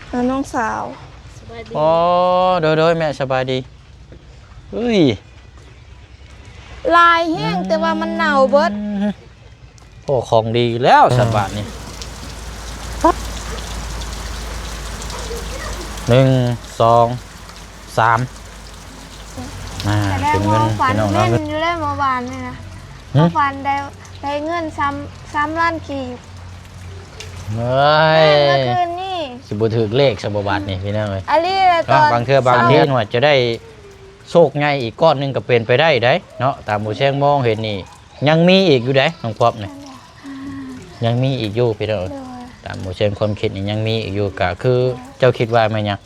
แล้วน้องสาวโอ้โดยแม่สบายดีเฮ้ยลายแห้งแต่ว่ามันเน่าเบิดโอ้ของดีแล้วสัตว์บาทนี่1 2 3เป็นเงินเป็นน้องเนาะอยู่ได้เมื่อวานนี่นะเมื่อวานได้เงิน3 ล้านกีบเฮ้ยเมื่อคืนนี่สิบ่ถูกเลขสบบาทนี่พี่น้องเอ้ยอันนี้ตอนบางเทื่อบางทีว่าจะได้โชคใหญ่อีกก้อนนึงก็เป็นไปได้เนาะตามหมู่แช่งมองเห็นนี่ยังมีอีกอยู่น้องป๊อบนี่ยังมีอีกอยู่พี่น้องตามหมู่แช่งความคิดนี่ยังมีอีกอยู่ก็คือเจ้าคิดว่าแม่นยัง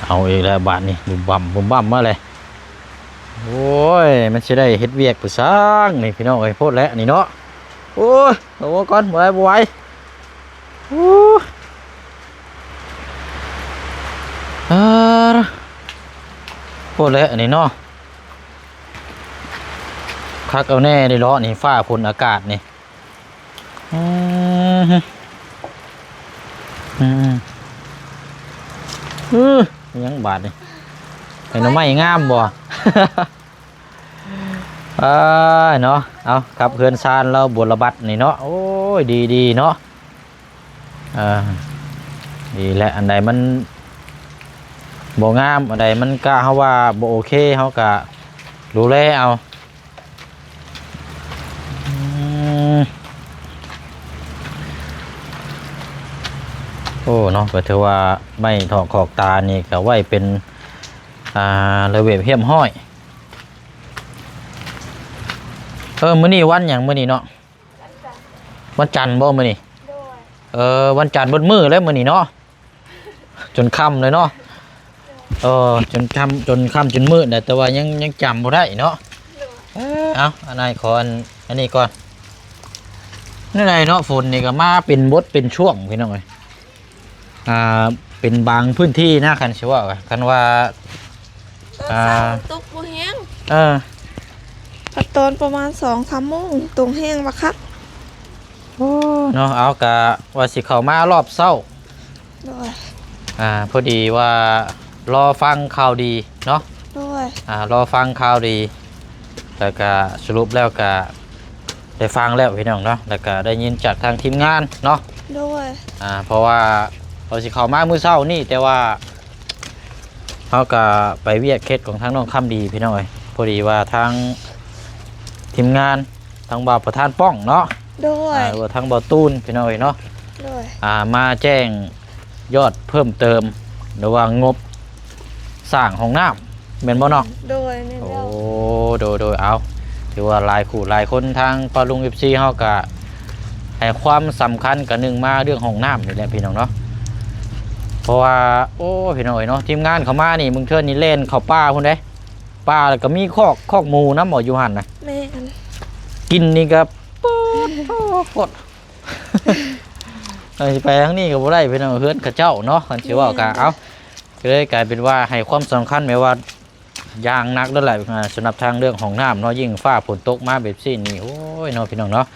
เอาอีกแล้วบาทนี่บุมบั่มมาเลยโอ้ยมันจะได้เฮ็ดเวียกผู้สร้างนี่พี่น้องเอ้ยโพดแล้วนี่เนาะโอ้ยเอาก่อนบ่ไหวโอ้โพดแล้วนี่เนาะคักเอาแน่ได้ล้อนี่ฟ้าฝนอากาศนี่ยังบาดนี่เห็นไม้งามบ่เนาะเอาครับเพื่อนซานเราบวชระบัดนี่เนาะโอ้ยดีเนาะดีแหละอันใดมันบ่งามอันใดมันกะเฮาว่าบ่โอเคเฮากะดูแลเอาโอ้เนาะก็ถือว่าไม่ถอกขอกตานี่ก็ไว้เป็นระเบียบเพียบห้อยมื้อนี้วันอย่างมื้อนี้เนาะวันจันทร์บ่มื้อนี้วันจันทร์บนมือแล้วมื้อนี้เนาะจนค่ำเลยเนาะจนค่ำจนมืดแต่ว่ายังจำบ่ได้เนาะเอาอันไหนขออันนี้ก่อนนี่ไงเนาะฝนนี่ก็มาเป็นบทเป็นช่วงพี่น้องเอ้ยเป็นบางพื้นที่นะคันชื่อว่าคันว่าตกบ่แห้งตอนประมาณ2-3 โมงตรงแห้งบักคักเนาะเอากะว่าสิเข้ามารอบเช้าพอดีว่ารอฟังข่าวดีเนาะรอฟังข่าวดีแล้วก็สรุปแล้วก็ได้ฟังแล้วพี่น้องเนาะแล้วก็ได้ยินจากทางทีมงานเนาะเพราะว่าเราสิเข้ามามื้อเช้านี่แต่ว่าเขาก็ไปเวียกเคสของทางน้องคำดีพี่น้องเอ้ยพอดีว่าทางทีมงานทางบ่าวประธานป้องเนาะว่าทางบ่าวตูนพี่น้องเอ้ยเนาะมาแจ้งยอดเพิ่มเติมหรือว่างบสร้างห้องน้ำเป็นบ่เนาะโอ้โดยเอาถือว่าหลายคู่หลายคนทางปาลุงFCเฮาก็ให้ความสำคัญกับหนึ่งมาเรื่องห้องน้ำนี่แหละพี่น้องเนาะเพราะว่าโอ้พี่น้อยเนาะทีมงานเขามานี่มึงเชิญนี่เล่นเขาป้าพุ่นได้ป้าแล้วก็มีคอกหมูน้ำหมออยู่หันนะแม่กินนี่ก็ปดไปทั้งนี้ก็บ่ได้พี่น้องเพื่อนข้าเจ้าเนาะคันชื่อว่ากะเอาก็เลยกลายเป็นว่าให้ความสำคัญไม่ว่ายางนักด้วยแหละสำหรับทางเรื่องของน้ำเนาะยิ่งฟ้าฝนตกมาแบบนี้นี่โอ้ยเนาะพี่น้องเนาะ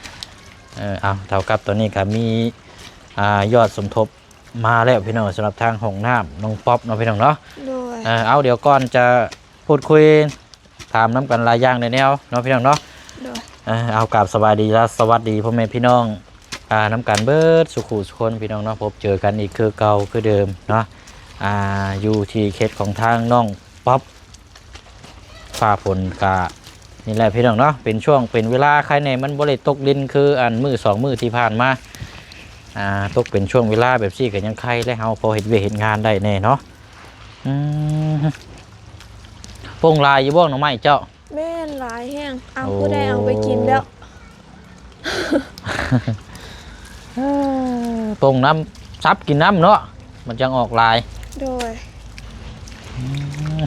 เอาเท่ากับตัวนี้ก็มียอดสมทบมาแล้วพี่น้องสำหรับทางห้องน้ำน้องป๊อปเนาะพี่น้องเนาะเอาเดี๋ยวก่อนจะพูดคุยถามน้ำกันหลายอย่างในแนวเนาะพี่น้องเนาะเอากราบสวัสดีและสวัสดีพ่อแม่พี่น้องน้ำกันเบิดสุขุสุคนพี่น้องเนาะพบเจอกันอีกคือเก่าคือเดิมเนาะอยู่ที่เคสของทางน้องป๊อปฝ่าฝนกะนี่แหละพี่น้องเนาะเป็นช่วงเป็นเวลาใครในมันบริตกดินคือมือ2 มือที่ผ่านมาตกเป็นช่วงเวลาแบบซี่กันยังใครและเฮาพอเห็นเวเห็นงานได้แน่เนาะโป่งลายอยู่บ้องหน่อไม้เจ้าแม่นหลายแห้งเอาผู้ใดเอาไปกินแล้วโป่งน้ำซับกินน้ำเนาะมันจังออกลายโดย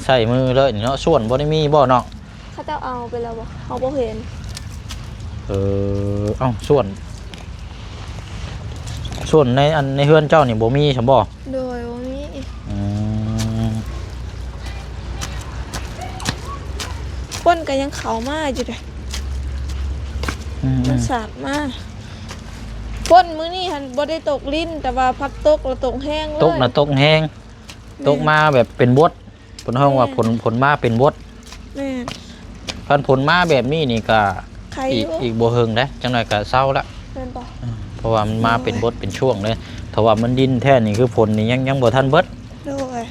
ใส่มือเลยเนาะส่วนบ่ได้มีบ่เนาะ เขาเจ้าเอาไปแล้วบ่เขาบ่เห็น เอ้าส่วนในเฮือนเจ้านี่บ่มีฉันบ่โดยบ่มี อืม คนก็ยังเข้ามาอยู่เด้มันสาดมาคนมื้อนี้หันบ่ได้ตกลิ้นแต่ว่าพัดตกแล้วตกแห้งเลย ตกน่ะตกแห้งตกมาแบบเป็นบดเพิ่นฮ้องว่าผลมาเป็นบด แม่น คันผลมาแบบนี้นี่ก็ ใคร อีกบ่เฮิงเด้จังหน่อยก็เศร้าละ เป็นบ่ เพราะว่ามันมาเป็นบดเป็นช่วงเลยถ้าว่ามันดินแท้นี่คือผลนี่ยังบ่ทันเบิด โดย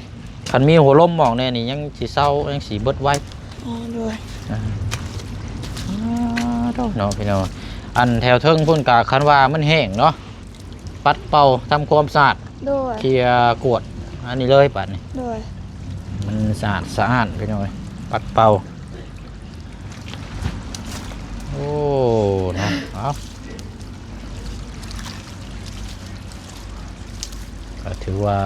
คันมีหัวลมหมอกแน่นี่ยังสิเศร้ายังสิเบิดไว้ อ๋อโดย เนาะพี่น้องอันแถวเทิงพุ่นกะคันว่ามันแห้งเนาะปัดเป่าทำความสะอาด โดย เคลียร์กวดอันนี้เลยปัดนี่ โดย มันสะอาดพี่น้องปัดเป่าโอ้เนาะเอาก็ถือว่า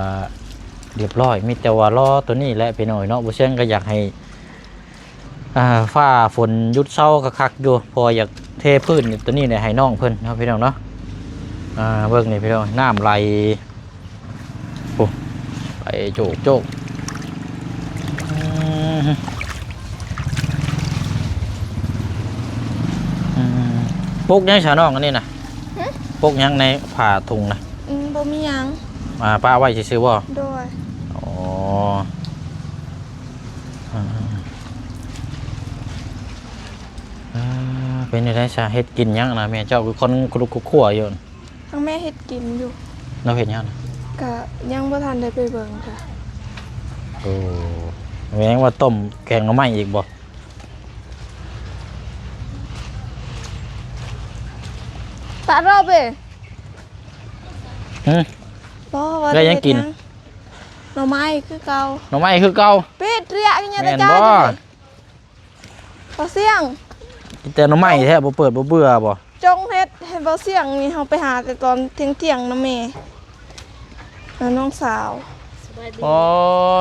เรียบร้อยมีแต่ว่ารอตัวนี้แหละพี่น้อยเนาะบ่เช่นก็อยากให้ฟ้าฝนหยุดเศร้าคักๆอยู่พออยากเทพื้นตัวนี้เนี่ยให้น้องเพิ่นเนาะพี่น้องเนาะเบิ่งนี่พี่น้องน้ำไหลโอ้ไปโจกปุกยังชาน้องอันนี้นะปุกยังในผ่าถุงนะ บ่มีหยัง ป้าไว้ซื้อบ่ โดย อ๋อเป็นยังไงชาเฮ็ดกินยังนะแม่เจ้าคือคนคลุกขั่วอยู่ ทั้งแม่เฮ็ดกินอยู่ เราเห็นยังนะ ก็ยังบ่ทันได้ไปเบิ่งค่ะ โอ้แม่งว่าต้มแกงหน่อไม้อีกบ่ ตารอบเอ้ ฮึ บ่ว่า ได้ยังกิน หน่อไม้คือเก่า หน่อไม้คือเก่า เป็ดเรียกยัง แม่ ได้ น จ้า บ่ บ่เสียง แต่หน่อไม้แท้บ่เปิดบ่เบื่อบ่ จงเฮ็ดให้บ่เสียงนี่เฮาไปหาแต่ตอนเที่ยงๆนะแม่แล้วน้องสาว อ๋อ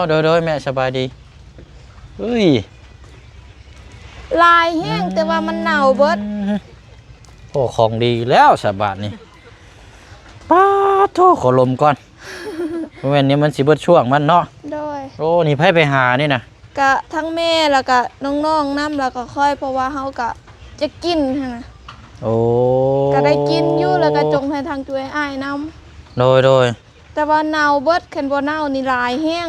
โดยแม่สบายดีเฮ้ย ลายแห้งแต่ว่ามันเน่าเบิด โอ้ของดีแล้วสบายนี่ป้าโทขอลมก่อนแม่นนี้มันสิเบิดช่วงมันเนาะ โดย โอ้นี่ไผไปหานี่นะ ก็ทั้งแม่แล้วก็น้องๆนํแล้วก็ค่อยเพราะว่าเฮาก็จะกินหั่นน่ะ โอ้ ก็ได้กินอยู่แล้วก็จงให้ทางช่วยอ้ายนํ โดย แต่ว่าเน่าเบิดคันบ่เน่านี่ลายแห้ง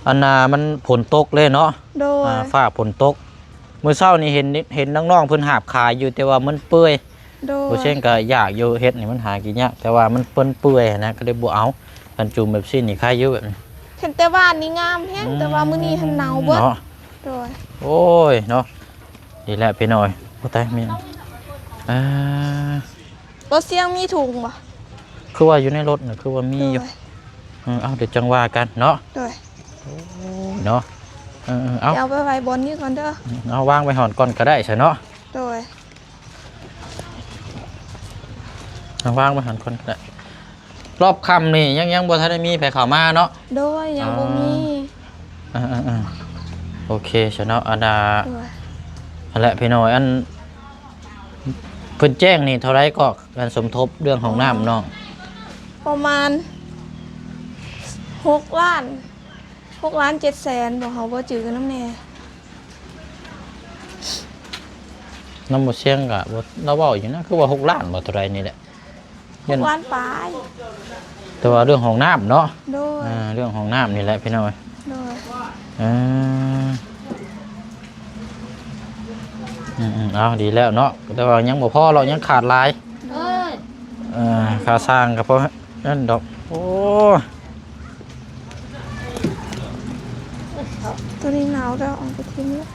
อันน่ะมันฝนตกเลยเนาะ โดย ฟ้าฝนตกมื้อเช้านี่เห็นน้องๆเพิ่นหาบขายอยู่แต่ว่ามันเปื่อย โดย บ่เช่นก็อยากอยู่เฮ็ดนี่มันหากินยากแต่ว่ามันเปื่อยนะก็เลยบ่เอาคันจุ่มแบบซี่นี่ขายอยู่แบบนี้ เห็นแต่ว่านี่งามแห้งแต่ว่ามื้อนี้หันเน่าเบิด เนาะ โดย โอ้ยเนาะดีแล้วพี่น้อยโอ้ตายแม่นบ่เสียงมีถุงบ่ คือว่าอยู่ในรถน่ะคือว่ามีอยู่ โดย เอาเดี๋ยวจังว่ากันเนาะ โดย เนาะเอา เอาไปไว้บนนี้ก่อนเด้อ เอาวางไว้หอนก่อนก็ได้ใช่เนาะ โดย เอาวางไว้หอนก่อนก็ได้รอบค่ำนี่ยังบ่ทันได้มีไผเข้ามาเนาะ โดยยังบ่มี โอเคใช่เนาะอันน่ะ โดย นั่นแหละพี่น้อยอันเพิ่นแจ้งนี่เท่าไรก็การสมทบเรื่องของน้ำน้อง ประมาณ6 ล้าน6 ล้าน7แสนบ่เฮาบ่จื้อกันนำแน่ น้ำบ่เสียงก็บ่เราเว้าอยู่นะคือว่า6 ล้านบ่เท่าไรนี่แหละยัน 6 ล้านปลาย แต่ว่าเรื่องของน้ำเนาะ โดย เรื่องของน้ำนี่แหละพี่น้อย โดย เอาดีแล้วเนาะแต่ว่ายังบ่พอเรายังขาดหลายค่าสร้างก็เพราะนั่นดอกโอ้ ตัวนี้หนาวแล้วเอาไปทิ้งแล้ว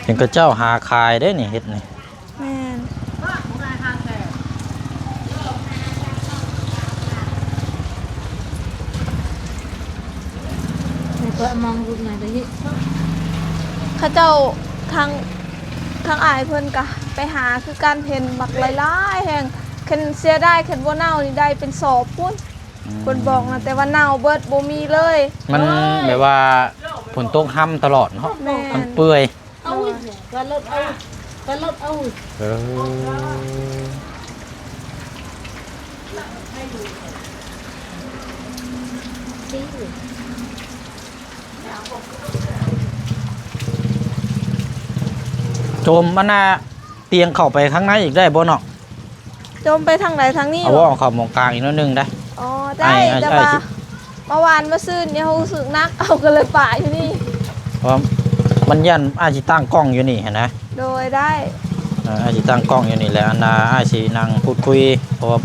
เห็นกระเจ้าหาคายได้นี่เฮ็ดนี่ แม่น เขาเจ้าทางอายเพิ่นก็ไปหาคือการเพ่นบักหลายๆแห่งเข็นเสียได้เข็นบ่เน่านี่ได้เป็นสอบพุ่น คนบอกนะแต่ว่าเน่าเบิดบ่มีเลย มันแบบว่าฝนตกค่ำตลอดเนาะ แม่ มันเปื่อย เอาก็ลดเอาก็ลดเอา เออโจมมันน่ะเตียงเข้าไปข้างในอีกได้บ่เนาะ จมไปทางไหนทางนี้ เอาว่าเข้ามองกลางอีกนิดนึงได้ อ๋อได้แต่ ไอ้ ว่า สิ เมื่อวานมาซื้อเนี่ยเขารู้สึกนักเอากันเลยป่าอยู่นี่ เพราะมันยันอาจสิตั้งกล้องอยู่นี่เห็นนะ โดยได้ อาจสิตั้งกล้องอยู่นี่แหละอันน่ะอาจสินั่งพูดคุยเพราะว่า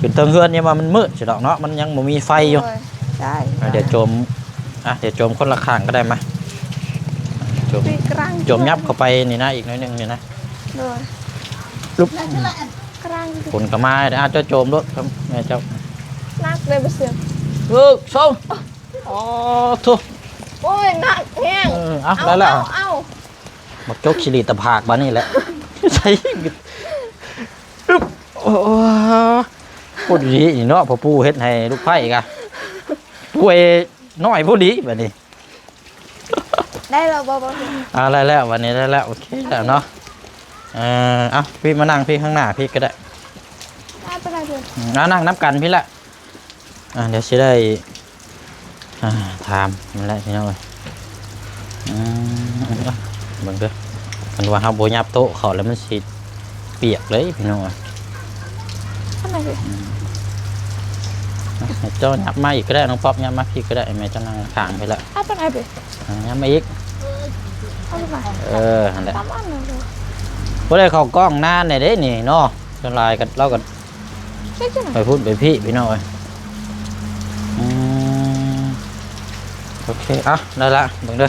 เป็นเทิงเฮือนเนี่ยว่ามันมืดสิดอกเนาะมันยังบ่มีไฟอยู่ โดได้ เดี๋ยวโจมเดี๋ยวโจมคนละข้างก็ได้มาโจม ปีกลาง โจมยับเข้าไปนี่นะอีกหน้อยหนึงนี่นะ โดย ลุบ กลาง ฝนก็มาเดี๋ยวเจ้าโจมรถครับแม่เจ้า นักเลยบ่เสียง ส่งอ๋อทุก โอ้ยนักแห้ง เอาได้แล้ว เอา มาจกชิลิตะผากบ้านี่แหละ ใช่อึ๊บโอ้พูดดีนี่เนาะพอปูเฮ็ดให้ลูกไผ่กะป่วยน้อยผู้ดีแบบนี้ ได้แล้วบ่ ได้แล้ววันนี้ได้แล้วโอเคแล้วเนาะเอาพี่มานั่งพี่ข้างหน้าพี่ก็ได้ ได้ไปได้เถอะ นั่งนับกันพี่ละเดี๋ยวจะได้ถามมันแหละพี่น้องเอ้ยเบิ่งเด้อมันว่าเฮาบ่ยับโต๊ะเขาแล้วมันสิเปียกเลยพี่น้องเอ้ย ข้างในเลย ให้เจ้ายับมาอีกก็ได้น้องป๊อปยับมาพี่ก็ได้แม่เจ้านั่งข้างไปละ เอาไปไหนไป ยับมาอีก เอาไปไหน นั่นแหละ ตามอันนั้นเลย บ่ได้เข้ากล้องนานได้นี่เนาะจนลายกันเราก็ ใช่จัง ไปพูดไปพี่น้องเอ้ยโอเคได้ละเบิ่งเด้อ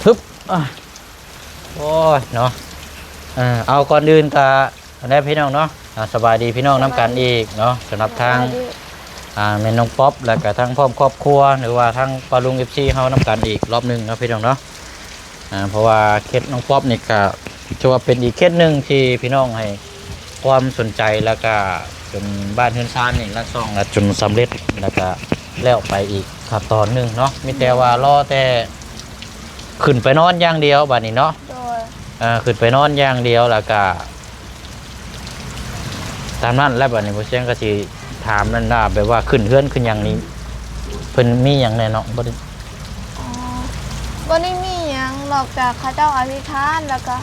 ฮึบโอ้ยเนาะเอาก่อนอื่นก็ได้พี่น้องเนาะสบายดีพี่น้องน้ำกันอีกเนาะสำหรับทางแม่น้องป๊อปแล้วก็ทั้งพ่อครอบครัวหรือว่าทั้งปาลุง FC เฮาน้ำกันอีกรอบหนึงเนาะพี่น้องเนาะเพราะว่าเคสน้องป๊อปนี่ก็ถือว่าเป็นอีกเคสหนึ่งที่พี่น้องให้ความสนใจแล้วก็จนบ้านเฮือนซานนี่ละซ่องจนสำเร็จแล้วก็แล้วไปอีกขั้นตอนหนึงเนาะมีแต่ว่ารอแต่ขึ้นไปนอนอย่างเดียวบัดนี้เนาะ โดย ขึ้นไปนอนอย่างเดียวแล้วก็ตามนั้นแล้วบัดนี้บ่เสียงก็สิถามนั่นน่ะแบบว่าขึ้นเฮือนขึ้นอย่างนี้เพิ่นมีหยังแน่เนาะบ่ได้ อ๋อวันนี้มีหยังนอกจากข้าเจ้าอธิษฐานแล้วก็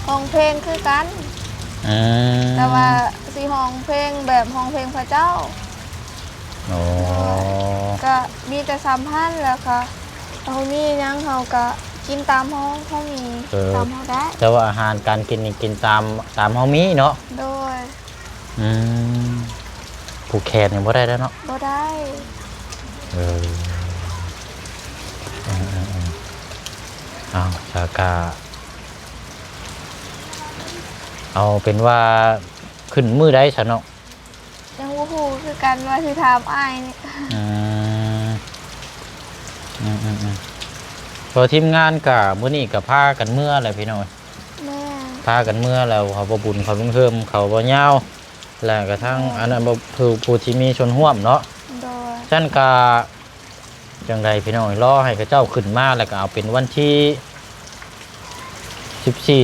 ห้องเพลงคือกัน แต่ว่าสิห้องเพลงแบบห้องเพลงพระเจ้า โอ้ ก็มีแต่สัมพันธ์แล้วก็เขามีหยังเขาก็กินตามห้องเขามีตามเขาได้ แต่ว่าอาหารการกินนี่กินตามเฮามีเนาะ โดย ผูกแขนนี่บ่ได้แล้วเนาะ บ่ได้ เอาสากาเอาเป็นว่าขึ้นมือได้ซะเนาะ ยังบ่ฮู้คือกันว่าสิถามอ้ายนี่ พอทีมงานกะมื้อนี้ก็พากันเมื่อแหละพี่น้อย แม่ พากันเมื่อแล้วเขาบ่บุญเขาลุงเพิ่มเขาบ่ยาวแล้วก็ทั้งอันนั้นบ่ผู้ที่มีชนร่วมเนาะ โดย ฉันก็จังใดพี่น้อยรอให้เขาเจ้าขึ้นมาแล้วก็เอาเป็นวันที่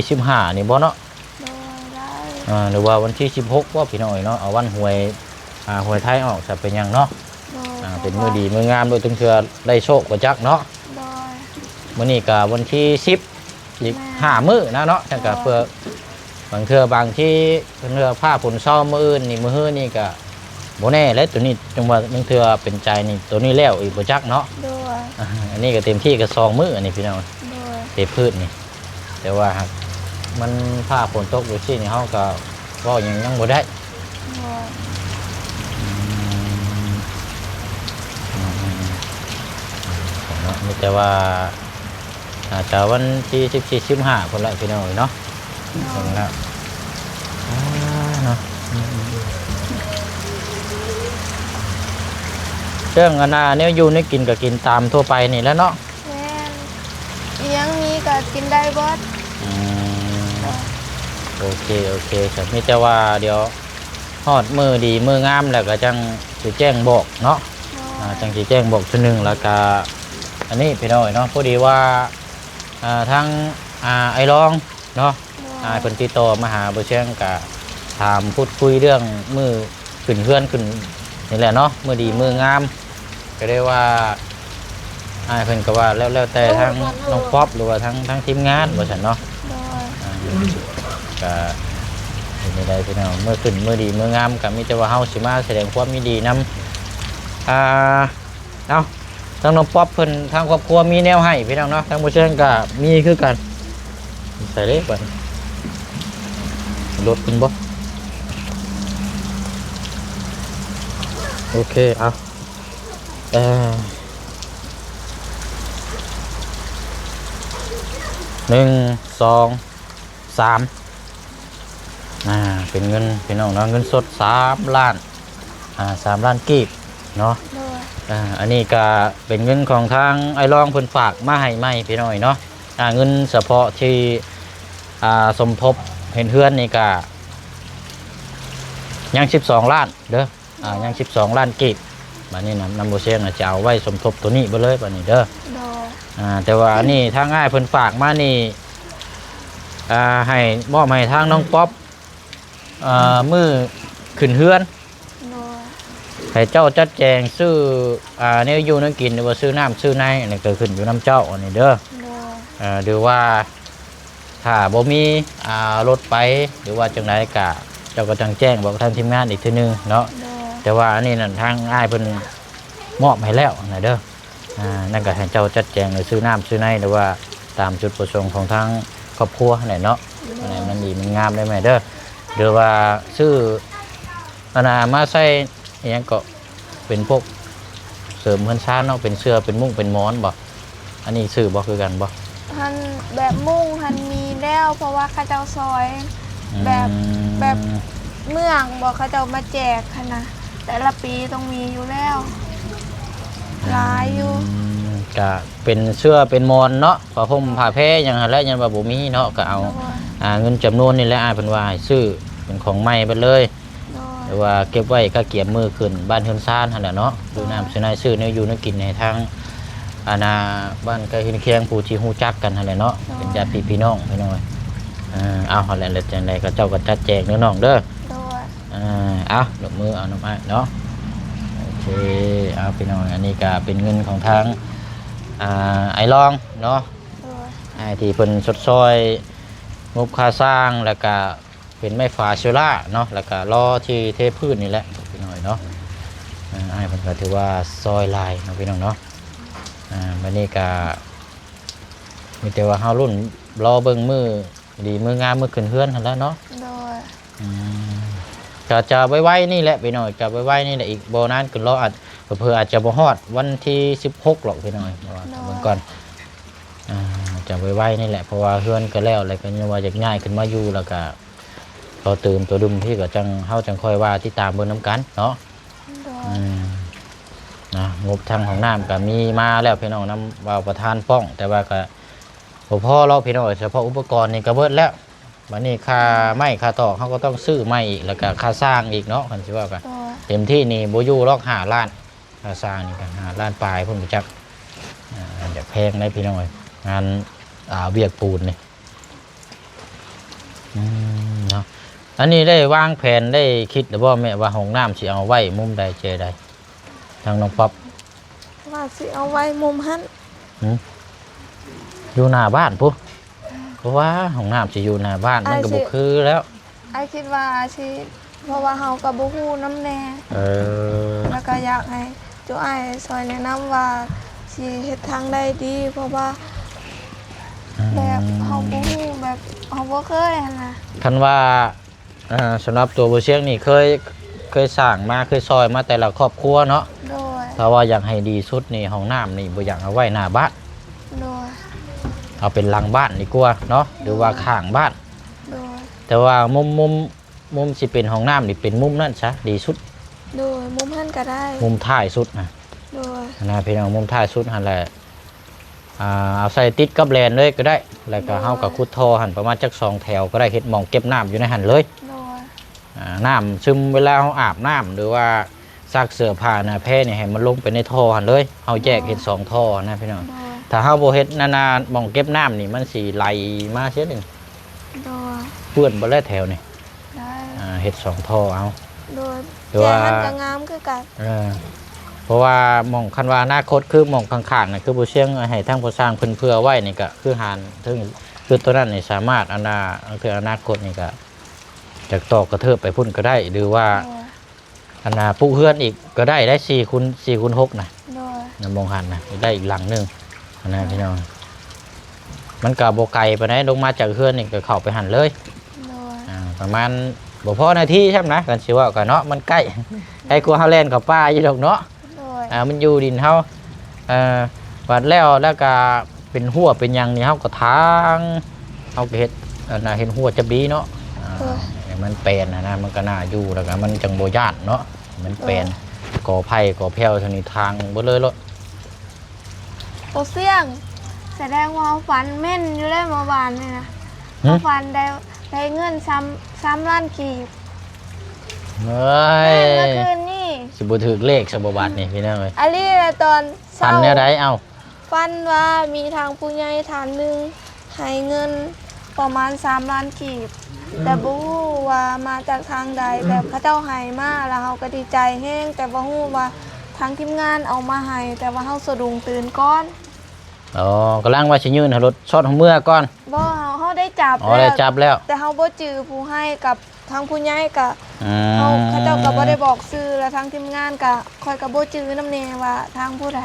14 15นี่บ่เนาะ โดยได้ หรือว่าวันที่16บ่พี่น้อยเนาะเอาวันหวยหวยไทยออกจะเป็นหยังเนาะ โดย เป็นมื้อดีมื้องามโดยถึงเทื่อได้โชคบ่จักเนาะ โดย มื้อนี้ก็วันที่10อีก5มื้อนะเนาะฉันก็เพื่อบางเทื่อบางที่เทื่อผ้าผลเช้ามื้ออื่นนี่มื้อฮื้อนี่ก็บ่แน่และตัวนี้จังว่าบางเทื่อเป็นใจนี่ตัวนี้แล้วอีกบ่จักเนาะ โดย อันนี้ก็เต็มที่ก็2มื้ออันนี้พี่น้อง โดย เทพืชนี่แต่ว่าหากมันผ้าฝนตกอยู่ที่นี่เฮาก็ก็ยังบ่ได้ โดย เนาะมีแต่ว่าอาจจะวันที่14 15คนละพี่น้องเนาะคนละเนาะเรื่องอันน่ะเนี่ยอยู่นี่กินก็กินตามทั่วไปนี่แหล้วเนาะ แม่นอิหยังนี้ก็กินได้เบิด อืม โอเคครับมีแต่ว่าเดี๋ยวฮอดมือดีมืองามแล้วก็จังสิแจ้งบอกเนาะจังสิแจ้งบอกชุดหนึ่งแล้วก็อันนี้พี่น้อยเนาะพอดีว่าทั้งไอ้รองเนาะเพิ่นติดต่อมาหาบ่เชียงก็ถามพูดคุยเรื่องมือขึ้นเฮือนขึ้นนี่แหละเนาะมือดีมืองามก็ได้ว่าเพิ่นก็ว่าแล้วแต่ทั้งน้องป๊อปหรือว่าทั้งทีมงานว่าซั่นเนาะก็เห็นได้พี่น้องเมื่อขึ้นเมื่อดีเมื่องามกับมิแต่ว่าเฮาสิมาแสดงความยินดีนำเอาทั้งน้องป๊อปเพิ่นทางครอบครัวมีแนวให้พี่น้องเนาะทางบ่เชิงก็มีคือกันใส่เล็กบัดรถขึ้นบ่โอเคเอา1 2 3เป็นเงินพี่น้องเนาะเงินสด3 ล้าน3 ล้านกีบเนาะอันนี้ก็เป็นเงินของทางไอ้รองเพิ่นฝากมาให้ใหม่พี่น้อยเนาะเงินเฉพาะที่สมทบเห็นเฮือนนี่ก็ยัง12 ล้านเด้อยัง12 ล้านกีบบัดนี้นำบ่เชียงจะเอาไว้สมทบตัวนี้ไปเลยบัดนี้เด้อแต่ว่าอันนี้ทางง่ายเพิ่นฝากมานี่ให้มอบให้ทางน้องป๊อปมือขึ้นเฮือนให้เจ้าจัดแจงซื้อเนี่ยอยู่นั่งกินหรือว่าซื้อน้ำซื้อในอันนี้เกิดขึ้นอยู่น้ำเจ้าอันนี้เด้อหรือว่าถ้าบ่มีรถไปหรือว่าจังไรกะเจ้าก็จังแจ้งบอกทางทีมงานอีกทีนึงเนาะแต่ว่าอันนี้นั่นทางง่ายเพิ่นมอบให้แล้วนะเด้อนั่นก็ให้เจ้าจัดแจงหรือซื้อน้ำซื้อในหรือว่าตามจุดประสงค์ของทางครอบครัวไหนเนาะไหนมันดีมันงามได้ไหมเด้อหรือว่าซื้อมาใส่อย่างก็เป็นพวกเสริมเพื่อนชาติเนาะเป็นเสื้อเป็นมุ้งเป็นม้อนบ่อันนี้ซื้อบ่คือกันบ่ทันแบบมุ่งทันมีแล้วเพราะว่าข้าเจ้าซอยแบบเมืองบอกข้าเจ้ามาแจกค่ะนะแต่ละปีต้องมีอยู่แล้วหลายอยู่ก็เป็นเสื้อเป็นมอนเนาะผ้าห่มผ้าแพรอย่างไรอย่างว่าบ่มีเนาะก็เอาเงินจำนวนนี่แหละเป็นว่าซื้อเป็นของใหม่ไปเลยหรือว่าเก็บไว้ก็เกี่ยมมือขึ้นบ้านเฮือนซ่านหั่นแหละเนาะดูน้ำซื้อในซื้อเนี่ยอยู่ในกินในทางบ้านใกล้เคียงผู้ที่ฮู้จักกันหั่นแหละเนาะเป็นญาติพี่น้องพี่น้องเอาหั่นแหละจังได๋ก็เจ้าก็จัดแจงเด้อน้องเด้อเอาดอกมือเอาน้ำอ้ายเนาะโอเคเอาพี่น้องอันนี้ก็เป็นเงินของทางไอ้รองเนาะที่เพิ่นชดซอยงบค่าสร้างแล้วก็เป็นไม้ฝาเชล่าเนาะแล้วก็ล้อที่เทพื้นนี่แหละพี่น้อยเนาะไอ้เพิ่นก็ถือว่าซอยลายเนาะพี่น้องเนาะวันนี้ก็มีแต่ว่าเฮารุ่นรอเบิ่งมือดีมืองามมือขึ้นเฮือนหั่นแหล้วเนาะก็จะไว้นี่แหละพี่น้อยก็ไว้นี่แหละอีกบ่นานขึ้นรออาจเผื่ออาจจะบ่ฮอดวันที่16หรอกพี่น้อยเบิ่งก่อนจะไว้นี่แหละเพราะว่าเฮือนก็แล้วอะไรก็ยังว่าอยากง่ายขึ้นมาอยู่แล้วก็เราตื่นตัวดุมที่ก็จังเฮาจังค่อยว่าที่ตามเบิ่งน้ำกันเนาะงบทางของน้ำก็มีมาแล้วพี่น้องน้ำว่าประธานป้องแต่ว่าก็พอเราพี่น้องเฉพาะอุปกรณ์นี่ก็เบิดแล้ววันนี้ค่าไม้ค่าตอกเขาก็ต้องซื้อไม้อีกแล้วก็ค่าสร้างอีกเนาะคันสิว่ากันเต็มที่นี่บ่อยู่ลอก5 ล้านค่าสร้างนี่กัน5 ล้านปลายพุ่นจักอยากแพงได้พี่น้องงานเวียกปูนนี่เนาะอันนี้ได้วางแผนได้คิดหรือว่าแม่ว่าห้องน้ำสิเอาไว้มุมใดเจใดทางน้องป๊อปว่าสิเอาไว้มุมหันอยู่หน้าบ้านปุ๊เพราะว่าห้องน้ำสิอยู่หน้าบ้านมันก็บ่คือแล้วไอ้คิดว่าสิเพราะว่าเฮาก็บ่ฮู้น้ำแน่แล้วก็อยากให้เจ้าอ้ายซอยแนะนำว่าสิเฮ็ดทางได้ดีเพราะว่าแบบเฮาบ่ฮู้แบบเฮาบ่เคยหั่นน่ะคันว่าสำหรับตัวบ่เชียงนี่เคยสร้างมาเคยซอยมาแต่ละครอบครัวเนาะถ้าว่าอยากให้ดีสุดนี่ห้องน้ำนี่บ่อยากเอาไว้หน้าบ้านเอาเป็นหลังบ้านดีกว่าเนาะหรือว่าข้างบ้านแต่ว่ามุมสิเป็นห้องน้ำนี่เป็นมุมนั่นซะดีสุดโดยมุมหันก็ได้มุมท้ายสุดนะพี่น้องมุมท้ายสุดหั่นแหละ เอาใส่ติดกับแลนเลยก็ได้แล้วก็เฮากับขุดท่อหั่นประมาณจัก2แถวก็ได้เฮ็ดหม่องเก็บน้ำอยู่ในหั่นเลย โดย น้ำซึมเวลาเฮาอาบน้ำหรือว่าซักเสื้อผ้านะแพ้นี่ให้มันลงไปในท่อหั่นเลยเฮาแยกเฮ็ด2ท่อนะพี่น้อง โดย ถ้าเฮาบ่เฮ็ดนานๆหม่องเก็บน้ำนี่มันสิไหลมาเสียนึง โดย เปื้อนบ่แล้วแถวนี่ ได้ เฮ็ด2ท่อเอา โดย หรือว่า แต่มันก็งามคือกัน เพราะว่าหม่องคันว่าอนาคตคือหม่องข้างๆนี่คือบ่เชียงให้ทางผู้สร้างเพิ่นเพื่อไว้นี่ก็คือหานถึงคือตัวนั้นนี่สามารถคืออนาคตนี่ก็จากตอกกระเทิบไปพุ่นก็ได้ หรือว่า โดย ปลูกเฮือนอีกก็ได้4คูณ6นะ โดย นำมองหันนะได้อีกหลังหนึงนะพี่น้องมันก็บ่ไกลปานใดลงมาจากเฮือนนี่ก็เข้าไปหันเลย โดย ประมาณบ่พอนาทีใช่ไหมนะกันสิว่าก็เนาะมันใกล้ให้กลัวเฮาแล่นเข้าป่าอยู่ดอกเนาะ โดย มันอยู่ดินเฮาบัดแล้วก็เป็นหัวเป็นหยังนี่เฮาก็ทางเฮาก็เฮ็ดเห็นหัวจะบีเนาะให้มันแปลนนะมันก็น่าอยู่แล้วก็มันจังบ่ย่านเนาะมันแปลนก่อไผ่ก่อแพ้วเท่านี้ทางบ่เลยเนาะ โอเสี่ยงแสดงว่าเขาฝันแม่นอยู่เลยเมื่อวานนี่นะเขาฝันได้เงิน3 ล้านกีบ เฮ้ย แม่นเมื่อคืนนี่ สิบ่ถูกเลขสบบัดนี่พี่น้องเอ้ย อันนี้ตอนเช้า ฝันแนวใดเอ้า ฝันว่ามีทางผู้ใหญ่ท่านหนึงให้เงินประมาณ3 ล้านกีบแต่บ่ฮู้ว่ามาจากทางใดแบบเขาเจ้าให้มาแล้วเขาก็ดีใจแฮงแต่บ่ฮู้ว่าทางทีมงานเอามาให้แต่ว่าเฮาสะดุ้งตื่นก่อน อ๋อกำลังว่าสิยืนให้รถซอดหัวเมื่อก่อน บ่เฮาได้จับ อ๋อได้จับแล้ว แต่เฮาบ่จื้อผู้ให้กับทางผู้ใหญ่ก็ อืม เขาเจ้าก็บ่ได้บอกชื่อแล้วทางทีมงานก็คอยก็บ่จื้อนำแน่ว่าทางผู้ใด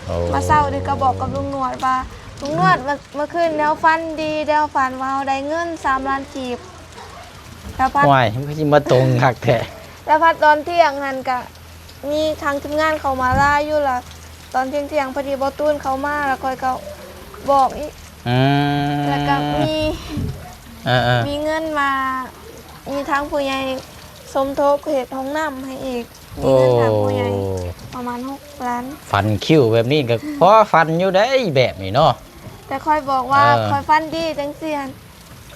โอ้ มาเช้านี่ก็บอกกับลุงหนวดว่าลุงหนวดเมื่อคืนแนวฟันดีแนวฝันว่าเฮาได้เงิน3 ล้านกีบแล้วพัด ห่วยมันสิมาตรงคักแท้ แล้วพัดตอนเที่ยงหันก็มีทางทีมงานเขามาล่าอยู่ล่ะตอนเที่ยงพอดีบ่ตูนเขามาแล้วคอยก็บอกอีก อืม แล้วก็มี เออ มีเงินมา มีทางผู้ใหญ่สมทบเหตุห้องน้ำให้อีก มี โอ้ เงินทางผู้ใหญ่ประมาณ6 ล้าน ฟันคิ้วแบบนี้ก็พอฟันอยู่ได้แบบนี้เนาะ แต่คอยบอกว่า เออ คอยฟันดีจังเสียน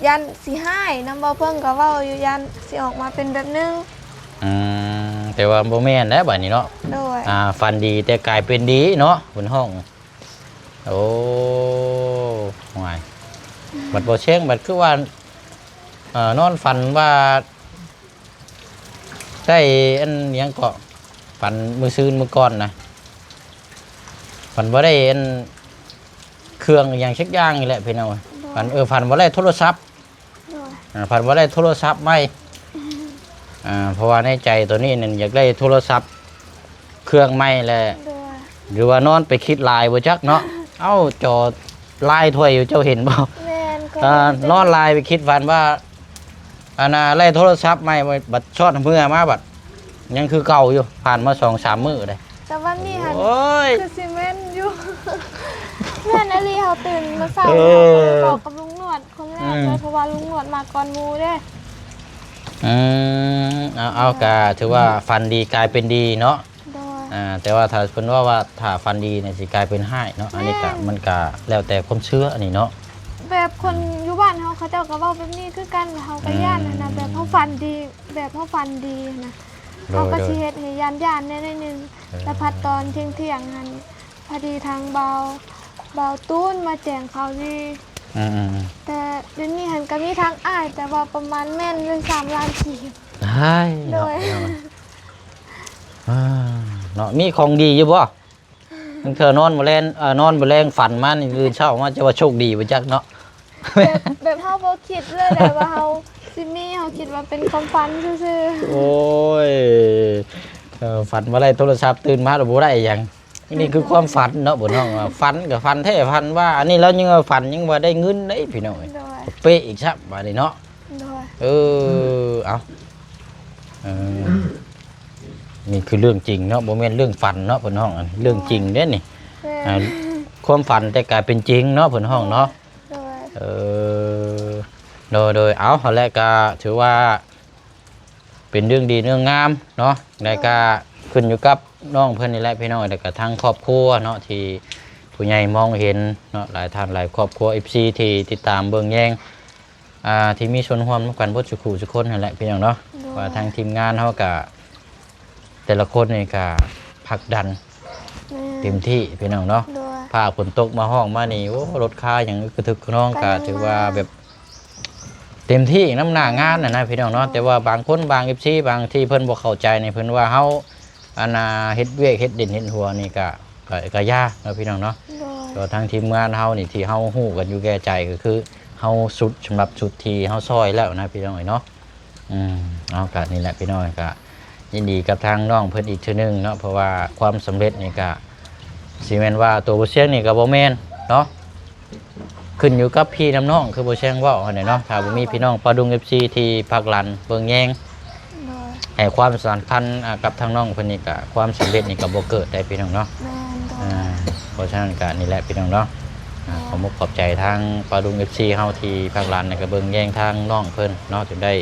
ยันสิให้น้ำบ่เพิ่งก็เว้าอยู่ยันสิออกมาเป็นแบบนึง แต่ว่าบ่แม่นแล้วบัดนี้เนาะ โดย ฟันดีแต่กลายเป็นดีเนาะบนห้องโอ้ห่วยบัดบ่เชียงบัดคือว่านอนฝันว่าได้อันหยังก็ฝันมื้อซืนมื้อก่อนนะฝันว่าได้อันเครื่องอย่างสักอย่างนี่แหละพี่น้องฝันฝันว่าได้โทรศัพท์ โดย ฝันว่าได้โทรศัพท์ไหมเพราะว่าในใจตัวนี้เนี่ยอยากได้โทรศัพท์เครื่องใหม่แหละ โดย หรือว่านอนไปคิดลายบ่จักเนาะ เอ้าจอลายถ้วยอยู่เจ้าเห็นบ่ แม่นก็ นอนลายไปคิดวันว่าไล่โทรศัพท์ใหม่บัดชอดเมื่อมาบัดยังคือเก่าอยู่ผ่านมา2-3 มื้อเลย แต่วันนี้หัน โอ้ย คือสิแม่นอยู่ แม่นอลีเฮาตื่นมาเช้า เอ เฮา อ บอกกับลุงหนวดคนแรกเลยเพราะว่าลุงหนวดมาก่อนหมู่เด้ เอากะถือว่าฟันดีกลายเป็นดีเนาะ โดย แต่ว่าถ้าเพิ่นว่าถ้าฟันดีเนี่ยสิกลายเป็นห้ายเนาะอันนี้ก็มันก็แล้วแต่ความเชื่ออันนี้เนาะ แบบคนอยู่บ้านเฮาเขาเจ้าก็เว้าแบบนี้คือกันเฮาก็ย่านนะแบบเฮาฝันดีแบบเฮาฝันดีนะ โด เฮาย ก็ โด สิ ย เฮ็ดให้ย่านๆแน่ๆนึงแต่พัดตอนเที่ยงๆหันพอดีทางเบาตู้นมาแจ้งข่าวดี อืม แต่เดี๋ยวนี้หันก็มีทางอ้ายแต่ว่าประมาณแม่นเรื่อง3 ล้านกีบ ใช่ โด เนาะ ย เนาะมีของดีอยู่บ่ตั้งเธอนอนบ่แลงนอนบ่แรงฝันมานี่ตื่นเช้ามาจะว่าโชคดีบ่จักเนาะ แบบเฮาบ่คิดเลยแหละว่าเฮาสิมีเฮาคิดว่าเป็นความฝันซื่อ โอ้ยฝันว่าได้โทรศัพท์ตื่นมาแล้วบ่ได้หยังนี่คือความฝันเนาะบ่น้องว่าฝันก็ฝันแท้ฝันว่าอันนี้แล้วยังว่าฝันยังว่าได้เงินได้พี่น้องเอ้ย ๆโดย เป๊ะอีกซับบัดนี้เนาะ โดย เอานี่คือเรื่องจริงเนาะบ่แม่นเรื่องฝันเนาะเพิ่นห้องอันเรื่องจริงเด้นี่ แม่ ความฝันแต่กลายเป็นจริงเนาะเพิ่นห้องเนาะ โดย โดยเอาหั่นแหละก็ถือว่า เป็นเรื่องดีเรื่องงามเนาะแล้วก็ขึ้นอยู่กับน้องเพิ่นนี่แหละพี่น้องแล้วก็ทางครอบครัวเนาะที่ ผู้ใหญ่มองเห็นเนาะหลายท่านหลายครอบครัว FC ที่ติดตามเบิ่งแยงที่มีส่วนร่วมกันเบ่ทุกคู่ทุกคนนั่นแหละพี่น้องเนาะว่าทางทีมงานเฮาก็แต่ละคนนี่ก็ผลักดันเต็มที่พี่น้องเนาะพาฝนตกมาห้องมานี่โอ้รถค่าอย่างกระทึกกระน้องก็ถือว่าแบบเต็มที่น้ำหน้างานนะพี่น้องเนาะแต่ว่าบางคนบาง FC บางที่เพิ่นบ่เข้าใจในเพิ่นว่าเฮาเฮ็ดเวียกเฮ็ดดินเฮ็ดหัวนี่ก็ยากเนาะพี่น้องเนาะก็ทางทีมงานเฮานี่ที่เฮาฮู้กันอยู่แก่ใจก็คือเฮาสุดสำหรับสุดที่เฮาซอยแล้วนะพี่น้องเนาะเอาก็นี่แหละพี่น้องก็ยินดีกับทางน้องเพิ่นอีกเทื่อนึงเนาะเพราะว่าความสำเร็จนี่ก็สิแม่นว่าตัวบ่เสียงนี่ก็บ่แม่นเนาะขึ้นอยู่กับพี่น้ำน้องคือบ่เสียงเว้าหั่นเนาะถ้าบ่มีพี่น้องปาดุง FC ที่พักหลันเบิ่งแยงให้ความสำคัญกับทางน้องเพิ่นนี่ก็ความสำเร็จนี่ก็บ่เกิดได้พี่น้องเนาะเพราะฉะนั้นก็นี่แหละพี่น้องเนาะขอมุกขอบใจทางปาดุง FC เฮาที่พักหลันก็เบิ่งแยงทางน้องเพิ่นเนาะจนได้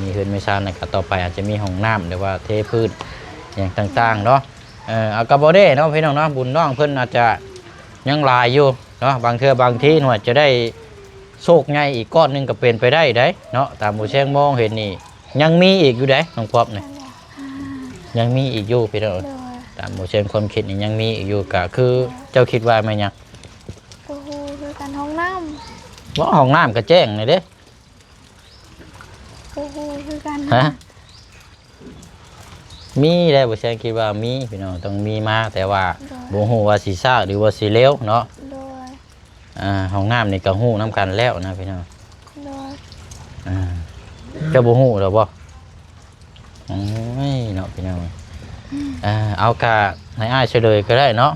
มีเฮือนมีซ่านก็ต่อไปอาจจะมีห้องน้ำหรือว่าเทพื้นอย่างต่างๆเนาะเอากระบ่ได้เนาะพี่น้องเนาะบุญน้องเพิ่นอาจจะยังหลายอยู่เนาะบางเทื่อบางทีหน่วยจะได้โชคใหญ่อีกก้อนนึงก็เป็นไปได้เนาะตามผู้แช่งมองเห็นนี่ยังมีอีกอยู่น้องป๊อบนี่ยังมีอีกอยู่พี่น้องตามผู้แช่งความคิดนี่ยังมีอีกอยู่ก็คือเจ้าคิดว่าไหมยังโอ้โหคือการห้องน้ำว่าห้องน้ำก็แจ้งเลยเด้โอ้โหคือการมีได้ผู้แช่งคิดว่ามีพี่น้องต้องมีมาแต่ว่าบ่ฮู้ว่าสิซ่าหรือว่าสิเร็วเนาะห้องน้ำนี่ก็ฮู้น้ำกันแล้วนะพี่น้องจะบ่ฮู้หรอบ่เนาะพี่น้องเอากะให้อ้ายเฉลยก็ได้เนาะ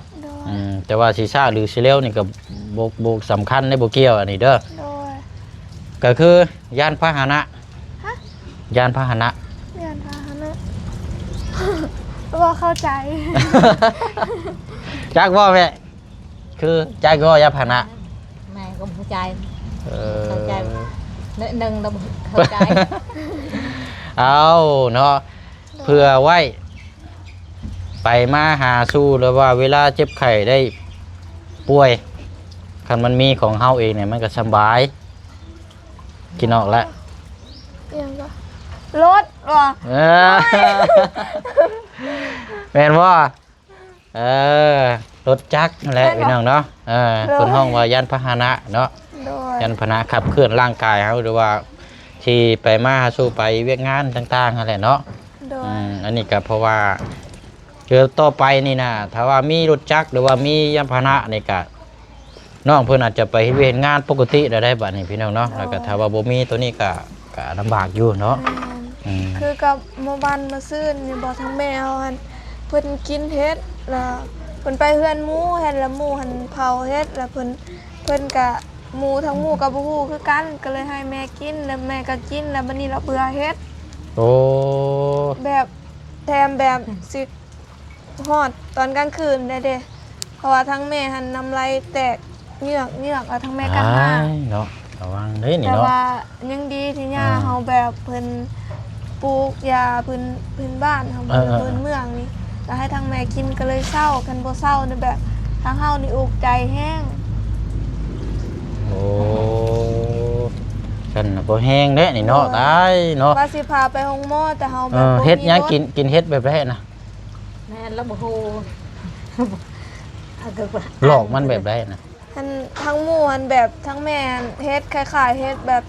แต่ว่าสิซ่าหรือสิเร็วนี่ก็บ่สำคัญในบ่เกี่ยวอันนี้เด้อก็คือยานพาหนะยานพาหนะว่าเข้าใจจักว่าแม่คือจักว่ายานพาหนะแม่ก็เข้าใจเข้าใจหนึ่งเราเข้าใจเอาเนาะเพื่อไว้ไปมาหาสู้หรือว่าเวลาเจ็บไข้ได้ป่วยคันมันมีของเฮาเองเนี่ยมันก็สบายกินออกแล้วยังก็รถว่ะแม่นว่ารถจักรนั่นแหละพี่น้องเนาะคนห้องว่ายานพาหนะเนาะยานพาหนะขับเคลื่อนร่างกายเขาหรือว่าที่ไปมาสู้ไปเวียกงานต่างๆนั่นแหละเนาะอันนี้ก็เพราะว่าเจอต่อไปนี่นะถ้าว่ามีรถจักรหรือว่ามียานพาหนะในกะน้องเพื่อนอาจจะไปเวียนงานปกติได้บัดนี้พี่น้องเนาะแล้วก็ถ้าว่าบ่มีตัวนี้ก็ลำบากอยู่เนาะคือกับโมบันมาซื้อนี่บอกทั้งแมวหันเพิ่นกินเฮ็ดแล้วเพิ่นไปเฮือนหมูเฮ็ดแล้วหมูหันเผาเฮ็ดแล้วเพิ่นกะหมูทั้งหมูกับบ่ฮู้คือกันก็เลยให้แม่กินแล้วแม่ก็กินแล้วบัดนี้เราเบื่อเฮ็ดโอ้แบบแถมแบบสิฮอดตอนกลางคืนได้เด้เพราะว่าทั้งแม่หันน้ำลายแตกเหงือกแล้วทั้งแม่กันหน้าเนาะระวังเด้นี่เนาะแต่ว่ายังดีที่ย่าเฮาแบบเพิ่นปลูกยาพื้นบ้านเฮาพื้นเมืองนี่ก็ให้ทั้งแม่กินก็เลยเศร้ากันบ่เศร้านี่แบบทั้งเฮานี่อกใจแห้งโอ้ฉันบ่แห้งเด้นี่เนาะตายเนาะว่าสิพาไปห้องหมอแต่เฮาแบบเฮ็ดหยังกินเฮ็ดแบบไรนะแม่แล้วบ่ฮู้หลอกมันแบบไรนะทั้งหมู่หันแบบทั้งแม่เฮ็ดคล้ายๆเฮ็ดแบบ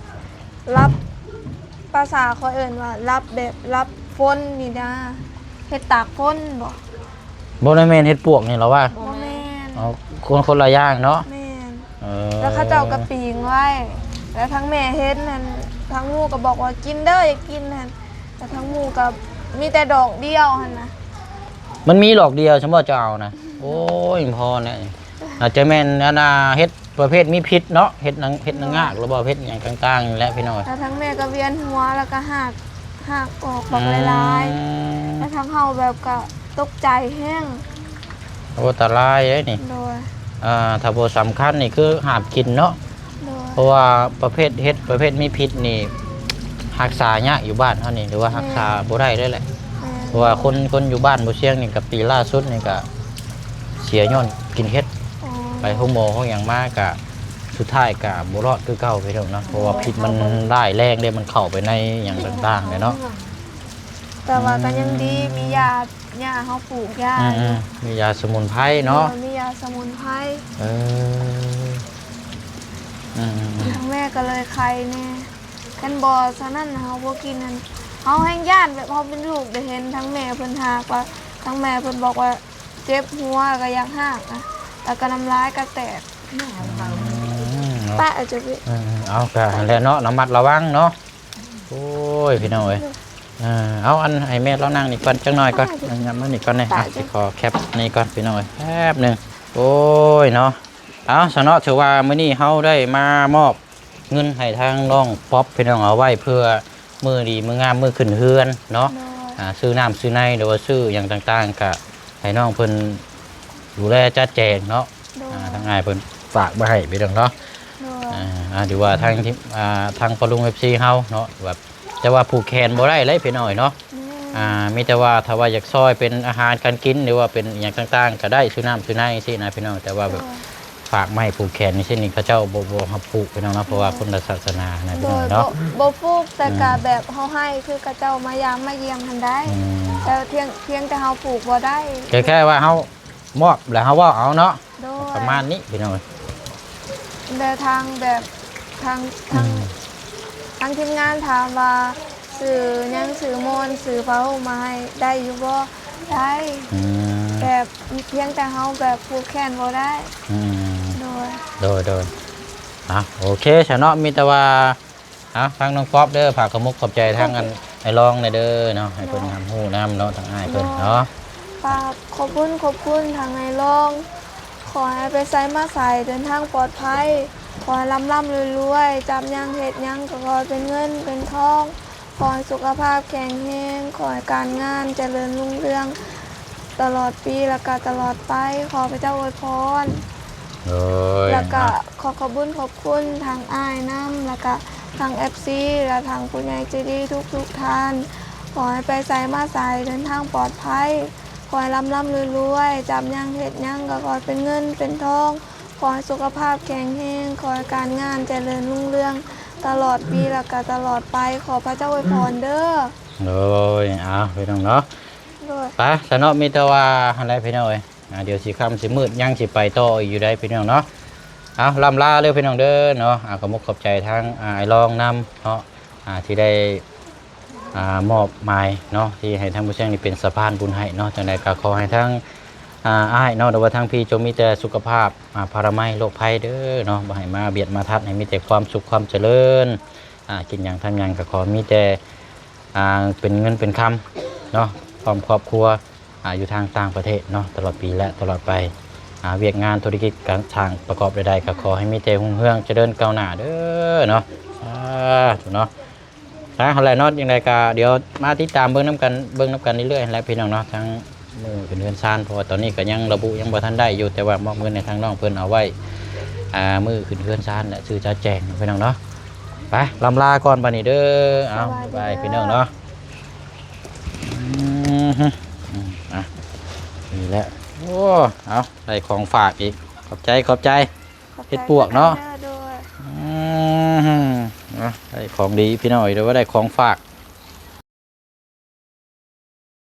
รับภาษาเขาเอิ้นว่ารับแบบรับฝนนี่นะเฮ็ดตากฝนบ่ได้แม่นเฮ็ดปวกนี่เหรอว่าบ่แม่นคนละอย่างเนาะแม่นแล้วเขาเจ้าก็ปีงไว้แล้วทั้งแม่เฮ็ดนั่นทั้งหมู่ก็บอกว่ากินเด้ออย่ากินนั่นแต่ทั้งหมู่ก็มีแต่ดอกเดียวหั่นนะมันมีดอกเดียวฉันบ่จะเอานะโอ้ยพอเนี่ยอาจจะแม่นเฮ็ดประเภทมีพิษเนาะเฮ็ดนางงากหรือว่าเฮ็ดอย่างต่างๆและพี่น้อยแล้วทั้งแม่ก็เวียนหัวแล้วก็หักออกบักลายๆแล้วทั้งเฮาแบบก็ตกใจแห้งโอ้ตาลายเด้นี่โดยถ้าบ่สำคัญนี่คือหาบกินเนาะเพราะว่าประเภทเฮ็ดประเภทมีพิษนี่รักษายากอยู่บ้านเฮานี่หรือว่ารักษาบ่ได้เลยแหละเพราะว่าคนอยู่บ้านบ่เชียงนี่กับปีล่าสุดนี่ก็เสียย้อนกินเฮ็ด ไปห้องหมอห้องหยังมากกะสุดท้ายกะบ่รอดคือเก่าพี่น้องเนาะเพราะว่าพิษมันได้แรงเด้มันเข้าไปในหยังต่างๆเลยเนาะ แต่ว่าก็ยังดีมียาเฮาปลูกยา มียาสมุนไพรเนาะ มียาสมุนไพร เออ ทั้งแม่ก็เลยไข้แน่กันบ่ซะนั่นเฮาบ่กินนั่นเฮาแห้งย่านแบบเฮาเป็นลูกได้เห็นทั้งแม่เพิ่นหากว่าทั้งแม่เพิ่นบอกว่าเจ็บหัวก็อยากหากนะแล้วก็น้ำลายก็แตกป้าอาจจะไป เอากะแล้วเนาะระมัดระวังเนาะโอ้ยพี่น้องเอ้ยเอาอันให้แม่เรานั่งนี่ก่อนจังหน่อยก่อนยับมานี่ก่อนเลยสิขอแคปนี่ก่อนพี่น้องเอ้ยแป๊บหนึงโอ้ยเนาะเอาสนอถือว่ามื้อนี้เฮาได้มามอบเงินให้ทางน้องป๊อปพี่น้องเอาไว้เพื่อมือดีมืองามมือขึ้นเฮือนเนาะซื้อน้ำซื้อในหรือว่าซื้ออย่างต่างๆกะให้น้องเพิ่นดูแลจัดแจงเนาะทางง่ายเพิ่นฝากมาให้พี่น้องเนาะดีว่าทางที่ทางปลุง FC เฮาเนาะแบบแต่ว่าผูกแขนบ่ได้เลยพี่น้อยเนาะมีแต่ว่าถ้าว่าอยากซอยเป็นอาหารการกินหรือว่าเป็นอย่างต่างๆก็ได้ซื้อน้ำซื้อในสินะพี่น้องแต่ว่าแบบฝากไม่ผูกแขนนี่เช่นนี้เขาเจ้าบ่ฮับผูกพี่น้องนะเพราะว่าคนละศาสนานะพี่น้องเนาะบ่ผูกแต่กะแบบเฮาให้คือกะเจ้ามายามมาเยี่ยมทันได้แต่เพียงแต่เฮาผูกบ่ได้แค่ว่าเฮามอบแล้วเฮาว่าเอาเนาะประมาณนี้พี่น้องแต่ทางแบบทางทีมงานถามว่าสื่อยังสื่อมนสื่อเฝ้ามาให้ได้อยู่บ่ได้แบบเพียงแต่เฮาแบบผูกแขนบ่ได้โดยโอเคฉันเนาะมีแต่ว่าทางน้องป๊อปเด้อฝากขมุกขอบใจทางกันไอ้รองในเด้อเนาะให้เพิ่นนำฮู้นำเนาะทางอ้ายเพิ่นเนาะฝากขอบคุณทางไอ้รองขอให้ไปไสมาใส่เดินทางปลอดภัยขอให้ร่ำรวยจับยังเฮ็ดยังก็ขอเป็นเงินเป็นทองขอให้สุขภาพแข็งแรงขอให้การงานเจริญรุ่งเรืองตลอดปีและก็ตลอดไปขอพระเจ้าอวยพรแล้วก็ขอบคุณทางอ้ายน้ำแล้วก็ทาง FC และทางผู้ใหญ่ใจดีทุกท่านขอให้ไปไสมาใส่เดินทางปลอดภัยขอให้ร่ำรวยจับยังเฮ็ดยังก็ขอเป็นเงินเป็นทองขอให้สุขภาพแข็งแรงขอให้การงานเจริญรุ่งเรืองตลอดปีและก็ตลอดไปขอพระเจ้าอวยพรเด้อพี่น้องเนาะไปสนอมีแต่ว่าอะไรพี่น้องเอ้ยเดี๋ยวสิค่ำสิมืดยังสิไปต่ออยู่ได้พี่น้องเนาะลำลาเร็วพี่น้องเด้อเนาะขอบมุกขอบใจทั้งไอ้รองนำเนาะที่ได้มอบหมายเนาะที่ให้ทางผู้เชี่ยวชาญนี่เป็นสะพานบุญให้เนาะจังใดก็ขอให้ทั้งอ้ายเนาะหรือว่าทั้งพี่จงมีแต่สุขภาพภาระไม้โรคภัยเด้อเนาะบ่ให้มาเบียดมาทัดให้มีแต่ความสุขความเจริญกินอย่างทำอย่างก็ขอมีแต่เป็นเงินเป็นคำเนาะพร้อมครอบครัวอยู่ทางต่างประเทศเนาะตลอดปีและตลอดไปเวียกงานธุรกิจการทางประกอบใดๆก็ขอให้มีแต่รุ่งเรืองเจริญก้าวหน้าเด้อเนาะเนาะอะไรเนาะยังไงก็เดี๋ยวมาติดตามเบิ้งน้ำกันเรื่อยๆแล้วพี่น้องเนาะทั้งมือเป็นเรือนซานเพราะว่าตอนนี้ก็ยังระบุยังบ่ทันได้อยู่แต่ว่ามอบเงินในทางน้องเพิ่นเอาไว้มือขึ้นเรือนซานและซื้อจะแจงพี่น้องเนาะไปลำลาก่อนบัดนี้เด้อเอาไปพี่น้องเนาะนี่แหละโอ้เอาได้ของฝากอีกขอบใจเฮ็ดปวกเนาะได้ของดีพี่น้อยหรือว่าได้ของฝาก